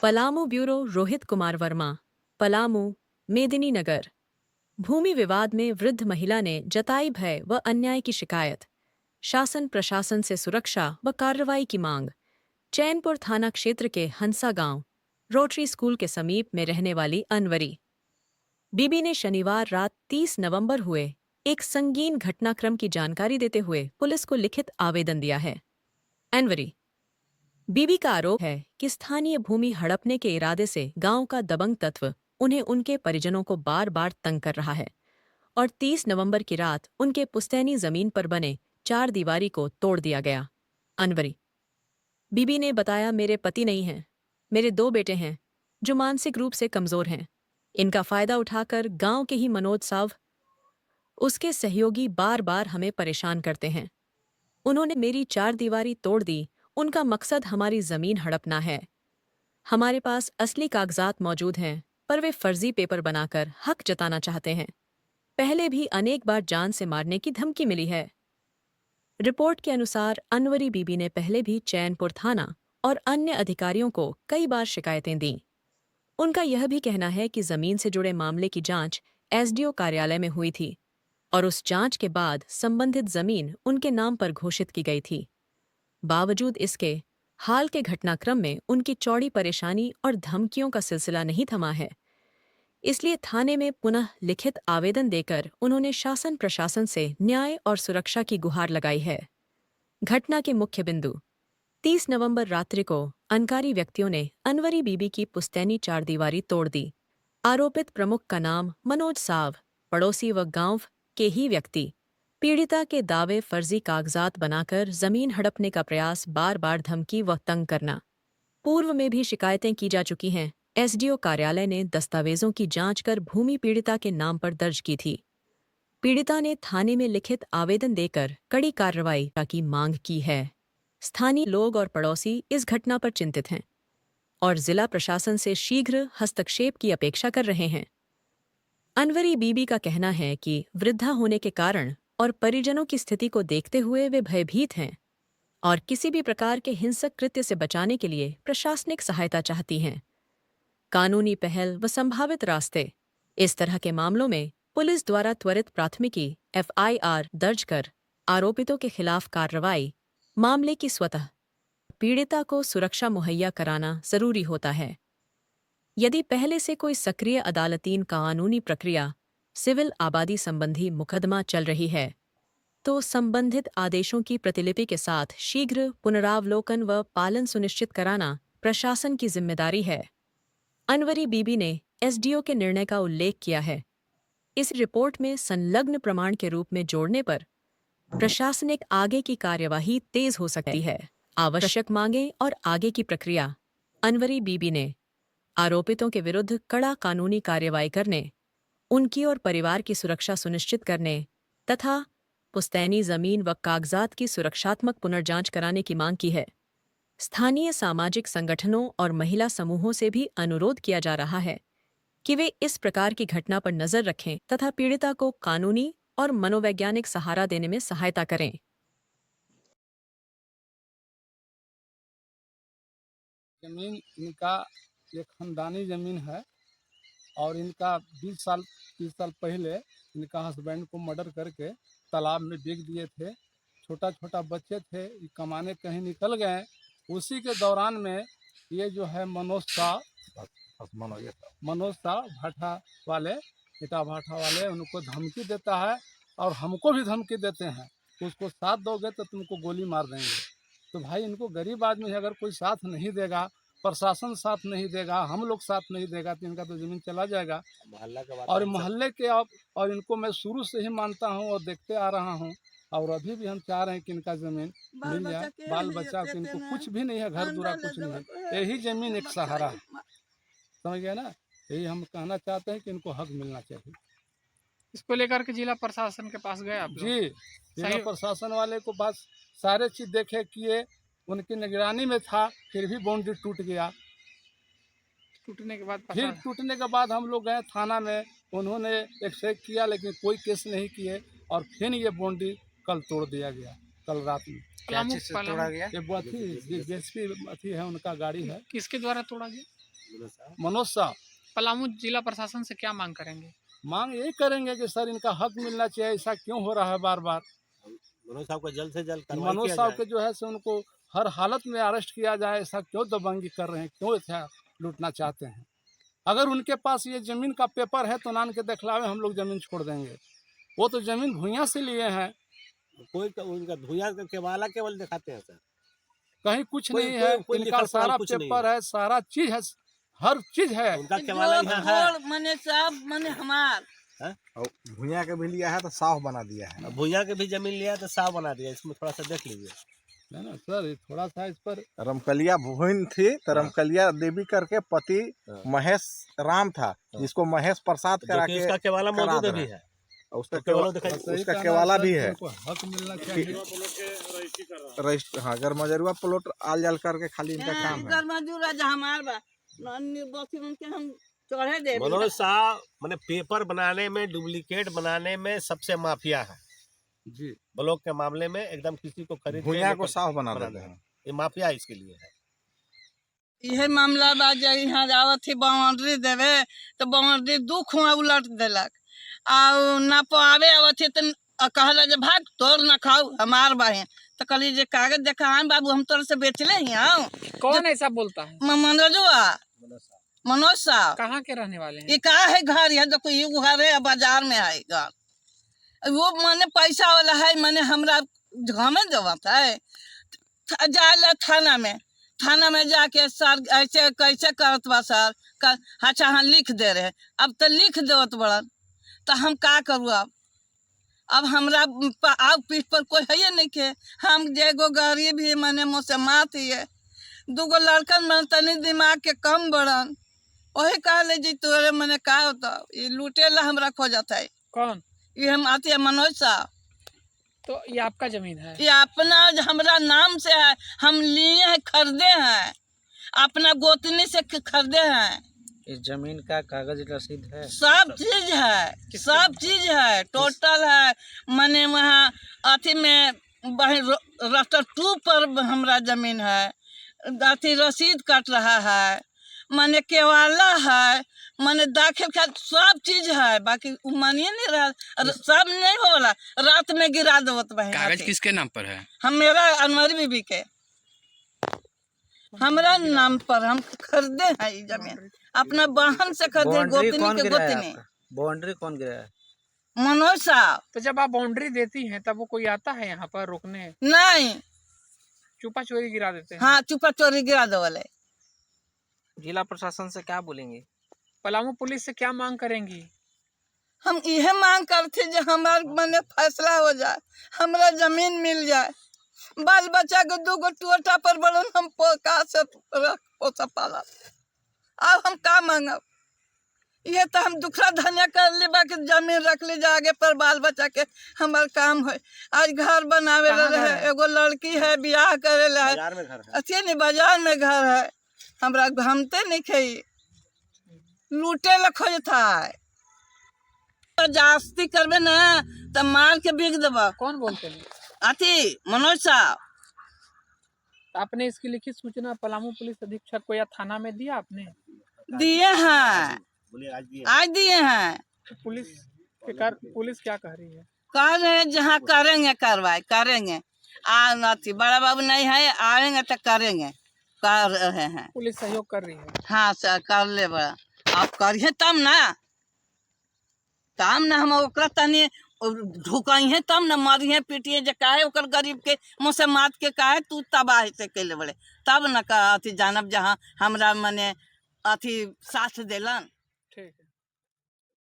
Palamu bureau Rohit Kumar Verma, Palamu, Medininagar. भूमि विवाद में वृद्ध महिला ने जताई भय व अन्याय की शिकायत। शासन प्रशासन से सुरक्षा व कार्रवाई की मांग। चैनपुर थाना क्षेत्र के हंसा गांव, रोटरी स्कूल के समीप में रहने वाली अनवरी बीबी ने शनिवार रात 30 नवंबर हुए एक संगीन घटनाक्रम की जानकारी देते हुए पुलिस को लिखित आवेदन दिया है। अनवरी बीबी का आरोप है कि स्थानीय भूमि हड़पने के इरादे से गांव का दबंग तत्व उन्हें उनके परिजनों को बार बार तंग कर रहा है और 30 नवंबर की रात उनके पुश्तैनी जमीन पर बने 4 दीवारी को तोड़ दिया गया। अनवरी बीबी ने बताया, मेरे पति नहीं हैं, मेरे 2 बेटे हैं जो मानसिक रूप से कमजोर हैं। इनका फायदा उठाकर गांव के ही मनोज साव उसके सहयोगी बार बार हमें परेशान करते हैं। उन्होंने मेरी 4 दीवारी तोड़ दी। उनका मकसद हमारी जमीन हड़पना है। हमारे पास असली कागजात मौजूद हैं, पर वे फर्जी पेपर बनाकर हक जताना चाहते हैं। पहले भी अनेक बार जान से मारने की धमकी मिली है। रिपोर्ट के अनुसार अनवरी बीबी ने पहले भी चैनपुर थाना और अन्य अधिकारियों को कई बार शिकायतें दीं। उनका यह भी कहना है कि जमीन से जुड़े मामले की जांच एसडीओ कार्यालय में हुई थी और उस जांच के बाद संबंधित जमीन उनके नाम पर घोषित की गई थी। बावजूद इसके हाल के घटनाक्रम में उनकी चौड़ी परेशानी और धमकियों का सिलसिला नहीं थमा है। इसलिए थाने में पुनः लिखित आवेदन देकर उन्होंने शासन प्रशासन से न्याय और सुरक्षा की गुहार लगाई है। घटना के मुख्य बिंदु 30 नवंबर रात्रि को अनकारी व्यक्तियों ने अनवरी बीबी की पुश्तैनी 4 दीवारी तोड़ दी। आरोपित प्रमुख का नाम मनोज साव, पड़ोसी व गांव के ही व्यक्ति। पीड़िता के दावे फर्जी कागजात बनाकर जमीन हड़पने का प्रयास, बार बार धमकी व तंग करना। पूर्व में भी शिकायतें की जा चुकी हैं। एसडीओ कार्यालय ने दस्तावेजों की जांच कर भूमि पीड़िता के नाम पर दर्ज की थी। पीड़िता ने थाने में लिखित आवेदन देकर कड़ी कार्रवाई की मांग की है। स्थानीय लोग और पड़ोसी इस घटना पर चिंतित हैं और जिला प्रशासन से शीघ्र हस्तक्षेप की अपेक्षा कर रहे हैं। अनवरी बीबी का कहना है कि वृद्धा होने के कारण और परिजनों की स्थिति को देखते हुए वे भयभीत हैं और किसी भी प्रकार के हिंसक कृत्य से बचाने के लिए प्रशासनिक सहायता चाहती हैं। कानूनी पहल व संभावित रास्ते। इस तरह के मामलों में पुलिस द्वारा त्वरित प्राथमिकी एफआईआर दर्ज कर आरोपितों के खिलाफ कार्रवाई, मामले की स्वतः पीड़िता को सुरक्षा मुहैया कराना जरूरी होता है। यदि पहले से कोई सक्रिय अदालतीन कानूनी प्रक्रिया, सिविल आबादी संबंधी मुकदमा चल रही है, तो संबंधित आदेशों की प्रतिलिपि के साथ शीघ्र पुनरावलोकन व पालन सुनिश्चित कराना प्रशासन की जिम्मेदारी है। अनवरी बीबी ने एसडीओ के निर्णय का उल्लेख किया है। इस रिपोर्ट में संलग्न प्रमाण के रूप में जोड़ने पर प्रशासनिक आगे की कार्यवाही तेज हो सकती है। आवश्यक मांगें और आगे की प्रक्रिया। अनवरी बीबी ने आरोपितों के विरुद्ध कड़ा कानूनी कार्यवाही करने, उनकी और परिवार की सुरक्षा सुनिश्चित करने तथा पुश्तैनी जमीन व कागजात की सुरक्षात्मक पुनर्जांच कराने की मांग की है। स्थानीय सामाजिक संगठनों और महिला समूहों से भी अनुरोध किया जा रहा है कि वे इस प्रकार की घटना पर नजर रखें तथा पीड़िता को कानूनी और मनोवैज्ञानिक सहारा देने में सहायता करें। जमीन इनका एक खानदानी जमीन है और इनका 20 साल पहले इनका हस्बैंड को मर्डर करके तालाब में बेच दिए थे। छोटा छोटा बच्चे थे, ये कमाने कहीं निकल गए। उसी के दौरान में ये जो है मनोज शाह भाटा वाले, इटा भाटा वाले उनको धमकी देता है और हमको भी धमकी देते हैं, उसको साथ दोगे तो तुमको गोली मार देंगे। तो भाई इनको गरीब आदमी है, अगर कोई साथ नहीं देगा, प्रशासन साथ नहीं देगा, हम लोग साथ नहीं देगा तो इनका तो ज़मीन चला जाएगा। और मोहल्ले के और इनको मैं शुरू से ही मानता हूँ और देखते आ रहा हूँ और अभी भी हम चाह रहे हैं कि इनका ज़मीन मिल जाए। बाल बच्चा को इनको कुछ भी नहीं है, घर दुरा कुछ नहीं है, यही ज़मीन एक सहारा है। समझ गए ना? यही हम कहना चाहते हैं कि इनको हक मिलना चाहिए। इसको लेकर के जिला प्रशासन के पास गए आप लोग? जी, जिला प्रशासन वाले को पास सारे चीज़ देखे किए, उनकी निगरानी में था, फिर भी बाउंड्री टूट गया। टूटने के बाद फिर टूटने के बाद हम लोग गए थाना में, उन्होंने एक्सरे किया लेकिन कोई केस नहीं किए और फिर ये बाउंड्री कल तोड़ दिया गया, कल रात में। क्या चीज़ से तोड़ा गया? ये जेसीबी अथी है, उनका गाड़ी है। किसके द्वारा तोड़ा गया? मनोज साहब। पलामू जिला प्रशासन से क्या मांग करेंगे? मांग यही करेंगे कि सर इनका हक मिलना चाहिए, ऐसा क्यों हो रहा है बार बार। मनोज साहब को जल्द से जल्द कार्रवाई मनोज किया साहब जाए। के जो है से उनको हर हालत में अरेस्ट किया जाए। ऐसा क्यों दबंगी कर रहे हैं, क्यों ऐसा लूटना चाहते हैं। अगर उनके पास ये ज़मीन का पेपर है तो नान के दिखलावे, हम लोग ज़मीन छोड़ देंगे। वो तो ज़मीन भूइयाँ से लिए हैं, कोई तो उनका भूया का केवाला केवल दिखाते हैं सर। कहीं कुछ कोई- नहीं कोई- है। कोई इनका लिखल सारा पढ़ल कुछ नहीं पेपर है, सारा चीज है, हर चीज है। उनका केवाला यहाँ है। मने सब मने हमार और भुइयां के भी लिया है तो साफ बना दिया है। भूया के भी जमीन लिया तो साफ बना दिया। इसमें थोड़ा सा देख लीजिए। है ना सर, ये थोड़ा सा इस पर रमकलिया भुइन थी तो रमकलिया देवी करके पति हाँ। महेश राम था, जिसको महेश प्रसाद जो करा कि के उसका केवाला करा मौजूद दे भी रहे है। और उसका तो केवल केवा- दिखाई- सही उसका कहना केवाला सर, भी है। उनको हक मिलना चाहिए। रजिस्टर, हाँ, अगर मजरुआ प्लॉट आल जाल करके खाली इनका काम है। कर मजदूर है हमार बा बस उनके हम चढ़े दे मनोज साहब मैंने पेपर बनाने में, डुप्लीकेट बनाने में सबसे माफिया है। जी, ब्लॉक के मामले में एकदम किसी को खरीद के भुइयां को लेकर साफ बना बना देते दें। हैं। ये माफिया इसके लिए है। यह मामला बा जे यहाँ आवत थी बाउंड्री देवे तो बाउंड्री दू खुआ उलट देलक आ ना पावे आवत थी तो कहला जे भाग तोर ना खाऊ हमार बाहे तो कहली जे कागज देखा हाँ बाबू हम तोर से बेचले ही आओ कौन ऐसा बोलता है? मनोजवा मनोज साहब कहाँ के रहने वाले हैं? ये का है घर है देखो ये घर है बाजार में है घर वो माने पैसा वाला है माने हमरा घमे देवत है जाए थाना में जाके सर ऐसे कैसे करत बा सर अच्छा हाँ लिख दे रहे अब तो लिख देवत बड़न तो हम का करूँ अब हमरा आग पीठ पर कोई है नहीं के हम जेगो गरीब ही माने मुझसे मात ही है दूगो लड़कन मन तनी दिमाग के कम बड़न वही कह ले जी तोरे मने का होता ये लूटे ला हमरा खोजत है कौन? ये हम आते हैं मनोज साहब तो ये आपका जमीन है? ये अपना हमरा नाम से है हम लिए हैं खरीदे हैं अपना गोतनी से खरीदे हैं इस जमीन का कागज रसीद है? सब चीज है टोटल है मने वहाँ अथी में रास्ता 2 पर हमरा जमीन है अथी रसीद कट रहा है मने केवाला है मने दाखिल का सब चीज है बाकी मानिए नहीं रहा सब नहीं होला रात में गिरा देवत बहन कागज किसके नाम पर है? हम मेरा अनवर बीबी के हमरा नाम पर हम खरीदे हैं ये जमीन अपना बहन से खरीदे बाउंड्री गोतनी कौन के गिराया गोतनी आपका? बाउंड्री कौन गिराया? मनोज साहब तो जब आप बाउंड्री देती हैं तब वो कोई आता है यहाँ पर रोकने? नहीं चुपा चोरी गिरा देते हैं? हाँ चुपा चोरी गिरा दो वाले जिला प्रशासन से क्या बोलेंगे? पलामू पुलिस से क्या मांग करेंगी? हम यह मांग करते जो हमार मने फैसला हो जाए हमरा जमीन मिल जाए बाल बच्चा के 2 टोटा पर बड़न हम का से पोसा पाला अब हम का मांगब ये तो हम दूसरा धनिया कर ले बाकी जमीन रख ले आगे पर बाल बच्चा के हमार काम है आज घर बनावे रहे एगो लड़की है ब्याह करे ला बाजार में घर है। अच्छे नहीं बाजार में घर है हमरा घमते नहीं खई लूटे ला खोजता है जास्ती करबे ना तो मार के बिक देबा कौन बोलते हैं? अथी मनोज साहब आपने इसकी लिखित सूचना पलामू पुलिस अधीक्षक को या थाना में दिया आपने? दिए हैं बोलिए आज भी आज दिए हैं तो पुलिस क्या कह रही है? कह रहे हैं जहाँ करेंगे कार्रवाई करेंगे अथी बड़ा बाबू नहीं है आएंगे तो करेंगे कर रहे हैं पुलिस सहयोग कर रही है? हाँ सर कर ले बड़ा आप करिए तब ना हम ओकरा तनी ढुकाइए तब न मारिए पीटिए जे काहे ओकर गरीब के मुँह से मात के काहे तू तबाह से कैले बड़े तब न अथी जानब जहाँ हमरा मने अथी साथ देलन।